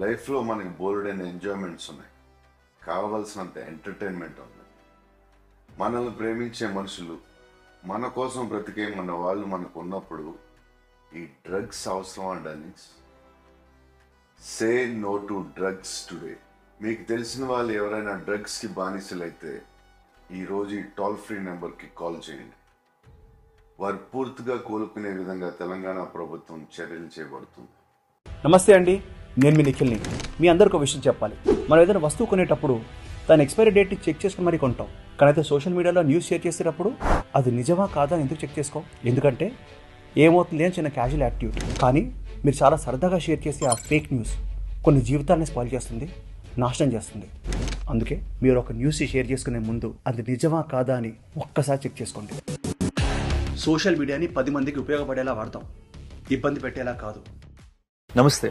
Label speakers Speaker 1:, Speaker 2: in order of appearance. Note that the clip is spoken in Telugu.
Speaker 1: లైఫ్లో మనకి బోల్డైన ఎంజాయ్మెంట్స్ ఉన్నాయి, కావలసినంత ఎంటర్టైన్మెంట్ ఉంది. మనల్ని ప్రేమించే మనుషులు, మన కోసం బ్రతికే మన వాళ్ళు మనకు ఉన్నప్పుడు ఈ డ్రగ్స్ అవసరం అండి. Say no to drugs today. మీకు తెలిసిన వాళ్ళు ఎవరైనా డ్రగ్స్కి బానిసలైతే ఈరోజు ఈ టోల్ ఫ్రీ నెంబర్కి కాల్ చేయండి. వారు పూర్తిగా కోలుకునే విధంగా తెలంగాణ ప్రభుత్వం చర్యలు చేపడుతుంది.
Speaker 2: నమస్తే అండి, నేను మీ నిఖిల్ని. మీ అందరికీ ఒక విషయం చెప్పాలి. మనం ఏదైనా వస్తువు కొనేటప్పుడు దాని ఎక్స్పైరీ డేట్ని చెక్ చేసుకుని మరీ కొంటాం. కానీ అయితే సోషల్ మీడియాలో న్యూస్ షేర్ చేసేటప్పుడు అది నిజమా కాదా అని ఎందుకు చెక్ చేసుకో? ఎందుకంటే ఏమవుతుంది అని చిన్న క్యాజువల్ యాక్టివిటీ, కానీ మీరు చాలా సరదాగా షేర్ చేసే ఆ ఫేక్ న్యూస్ కొన్ని జీవితాన్ని స్పాయిల్ చేస్తుంది, నాశనం చేస్తుంది. అందుకే మీరు ఒక న్యూస్ షేర్ చేసుకునే ముందు అది నిజమా కాదా అని ఒక్కసారి చెక్ చేసుకోండి. సోషల్ మీడియాని 10 మందికి ఉపయోగపడేలా వాడతాం, ఇబ్బంది పెట్టేలా కాదు.
Speaker 3: నమస్తే.